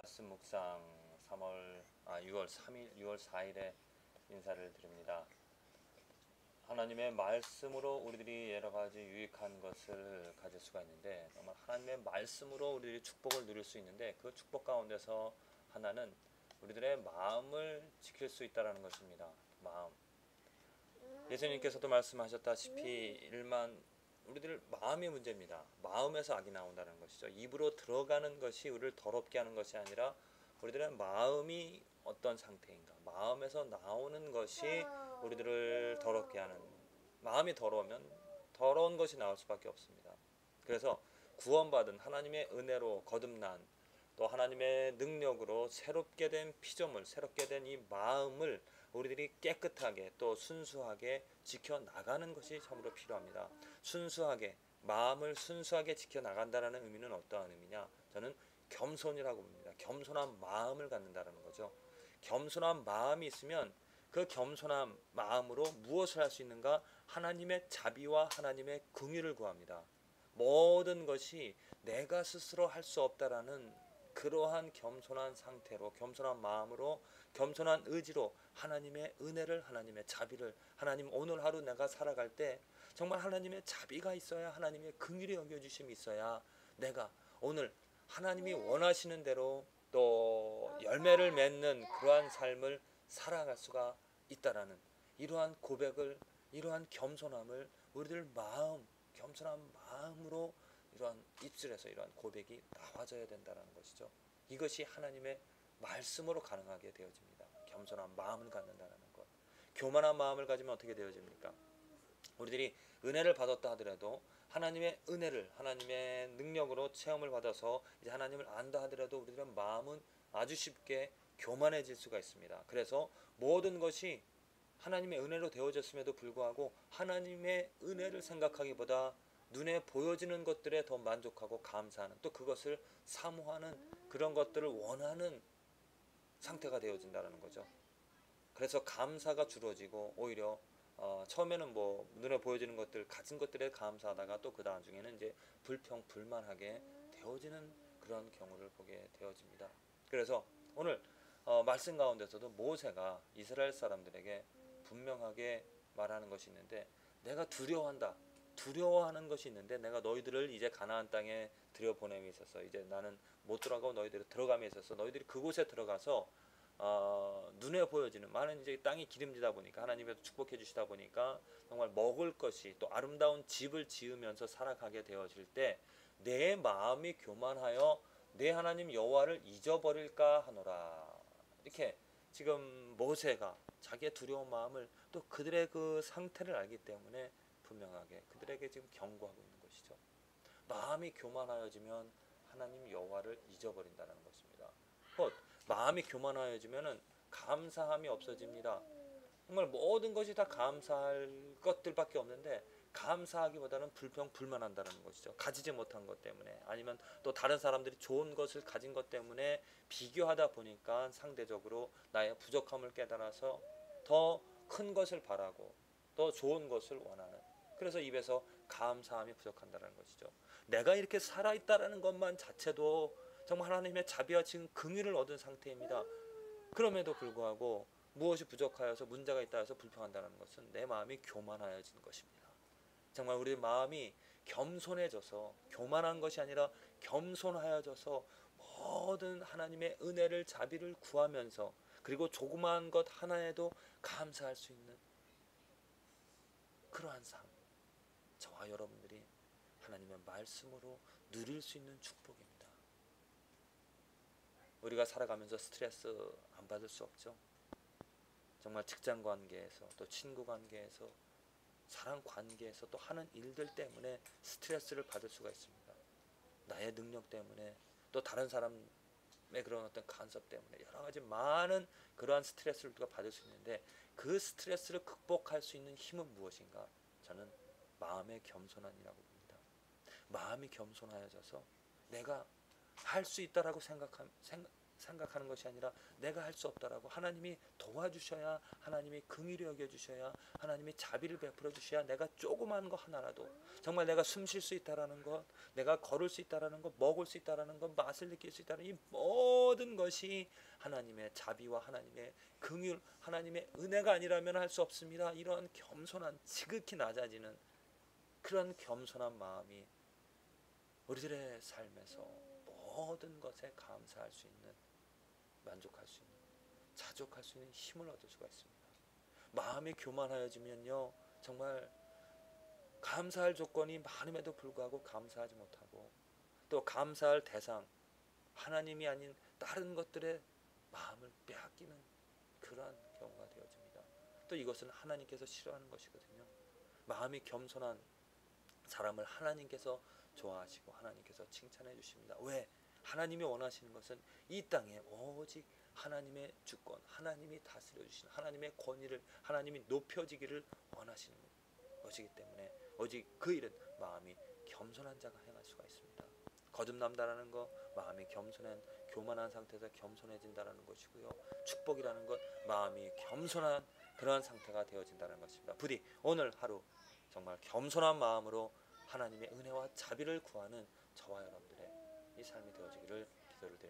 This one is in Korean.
말씀 묵상 6월 3일, 6월 4일에 인사를 드립니다. 하나님의 말씀으로 우리들이 여러 가지 유익한 것을 가질 수가 있는데, 정말 하나님의 말씀으로 우리들이 축복을 누릴 수 있는데, 그 축복 가운데서 하나는 우리들의 마음을 지킬 수 있다는 것입니다. 마음. 예수님께서도 말씀하셨다시피 우리들 마음이 문제입니다. 마음에서 악이 나온다는 것이죠. 입으로 들어가는 것이 우리를 더럽게 하는 것이 아니라 우리들의 마음이 어떤 상태인가, 마음에서 나오는 것이 우리들을 더럽게 하는, 마음이 더러우면 더러운 것이 나올 수밖에 없습니다. 그래서 구원받은 하나님의 은혜로 거듭난, 또 하나님의 능력으로 새롭게 된 피조물, 새롭게 된 이 마음을 우리들이 깨끗하게 또 순수하게 지켜나가는 것이 참으로 필요합니다. 순수하게, 마음을 순수하게 지켜나간다는 의미는 어떠한 의미냐? 저는 겸손이라고 봅니다. 겸손한 마음을 갖는다는 거죠. 겸손한 마음이 있으면 그 겸손한 마음으로 무엇을 할 수 있는가? 하나님의 자비와 하나님의 긍휼을 구합니다. 모든 것이 내가 스스로 할 수 없다라는 그러한 겸손한 상태로, 겸손한 마음으로, 겸손한 의지로 하나님의 은혜를, 하나님의 자비를, 하나님 오늘 하루 내가 살아갈 때 정말 하나님의 자비가 있어야, 하나님의 긍휼히 여겨주심이 있어야 내가 오늘 하나님이 원하시는 대로 또 열매를 맺는 그러한 삶을 살아갈 수가 있다라는 이러한 고백을, 이러한 겸손함을 우리들 겸손한 마음으로 이러한 입술에서 이러한 고백이 나와져야 된다는 것이죠. 이것이 하나님의 말씀으로 가능하게 되어집니다. 겸손한 마음을 갖는다는 것. 교만한 마음을 가지면 어떻게 되어집니까? 우리들이 은혜를 받았다 하더라도 하나님의 은혜를, 하나님의 능력으로 체험을 받아서 이제 하나님을 안다 하더라도 우리들의 마음은 아주 쉽게 교만해질 수가 있습니다. 그래서 모든 것이 하나님의 은혜로 되어졌음에도 불구하고 하나님의 은혜를 생각하기보다 눈에 보여지는 것들에 더 만족하고 감사하는, 또 그것을 사모하는, 그런 것들을 원하는 상태가 되어진다는 거죠. 그래서 감사가 줄어지고 오히려 처음에는 눈에 보여지는 것들, 가진 것들에 감사하다가 또 그 다음 중에는 이제 불평불만하게 되어지는 그런 경우를 보게 되어집니다. 그래서 오늘 말씀 가운데서도 모세가 이스라엘 사람들에게 분명하게 말하는 것이 있는데, 내가 두려워하는 것이 있는데 내가 너희들을 이제 가나안 땅에 들여보냄에 있어서 이제 나는 못 들어가고 너희들이 들어감에 있어서 너희들이 그곳에 들어가서 눈에 보여지는 많은 이제 땅이 기름지다 보니까 하나님께서 축복해 주시다 보니까 정말 먹을 것이, 또 아름다운 집을 지으면서 살아가게 되어질 때 내 마음이 교만하여 내 하나님 여호와를 잊어버릴까 하노라. 이렇게 지금 모세가 자기의 두려운 마음을, 또 그들의 그 상태를 알기 때문에 분명하게 그들에게 지금 경고하고 있는 것이죠. 마음이 교만하여지면 하나님 여호와를 잊어버린다는 것입니다. 마음이 교만하여지면 감사함이 없어집니다. 정말 모든 것이 다 감사할 것들밖에 없는데 감사하기보다는 불평불만한다는 것이죠. 가지지 못한 것 때문에, 아니면 또 다른 사람들이 좋은 것을 가진 것 때문에 비교하다 보니까 상대적으로 나의 부족함을 깨달아서 더 큰 것을 바라고 더 좋은 것을 원하는, 그래서 입에서 감사함이 부족한다는 것이죠. 내가 이렇게 살아있다는 것만 자체도 정말 하나님의 자비와 지금 긍휼을 얻은 상태입니다. 그럼에도 불구하고 무엇이 부족하여서 문제가 있다 해서 불평한다는 것은 내 마음이 교만하여진 것입니다. 정말 우리 마음이 겸손해져서, 교만한 것이 아니라 겸손하여져서 모든 하나님의 은혜를, 자비를 구하면서, 그리고 조그마한 것 하나에도 감사할 수 있는 그러한 삶, 저와 여러분들이 하나님의 말씀으로 누릴 수 있는 축복입니다. 우리가 살아가면서 스트레스 안 받을 수 없죠. 정말 직장 관계에서, 또 친구 관계에서, 사랑 관계에서, 또 하는 일들 때문에 스트레스를 받을 수가 있습니다. 나의 능력 때문에, 또 다른 사람의 그런 어떤 간섭 때문에 여러 가지 많은 그러한 스트레스를 우리가 받을 수 있는데, 그 스트레스를 극복할 수 있는 힘은 무엇인가? 저는 마음의 겸손함이라고 봅니다. 마음이 겸손하여져서 내가 할 수 있다라고 생각하는 것이 아니라 내가 할 수 없다라고 하나님이 도와주셔야, 하나님이 긍휼히 여겨주셔야, 하나님이 자비를 베풀어 주셔야 내가 조그만 거 하나라도, 정말 내가 숨 쉴 수 있다라는 것, 내가 걸을 수 있다라는 것, 먹을 수 있다라는 것, 맛을 느낄 수 있다는 이 모든 것이 하나님의 자비와 하나님의 긍휼, 하나님의 은혜가 아니라면 할 수 없습니다. 이런 겸손한, 지극히 낮아지는 그런 겸손한 마음이 우리들의 삶에서 모든 것에 감사할 수 있는, 만족할 수 있는, 자족할 수 있는 힘을 얻을 수가 있습니다. 마음이 교만하여지면요, 정말 감사할 조건이 많음에도 불구하고 감사하지 못하고, 또 감사할 대상, 하나님이 아닌 다른 것들의 마음을 빼앗기는 그러한 경우가 되어집니다. 또 이것은 하나님께서 싫어하는 것이거든요. 마음이 겸손한 사람을 하나님께서 좋아하시고 하나님께서 칭찬해 주십니다. 왜? 하나님이 원하시는 것은 이 땅에 오직 하나님의 주권, 하나님이 다스려 주시는 하나님의 권위를, 하나님이 높여지기를 원하시는 것이기 때문에 오직 그 일은 마음이 겸손한 자가 행할 수가 있습니다. 거듭남다라는 것, 마음이 겸손한, 교만한 상태에서 겸손해진다라는 것이고요. 축복이라는 것, 마음이 겸손한 그러한 상태가 되어진다는 것입니다. 부디 오늘 하루 정말 겸손한 마음으로 하나님의 은혜와 자비를 구하는 저와 여러분들의 이 삶이 되어지기를 기도를 드립니다.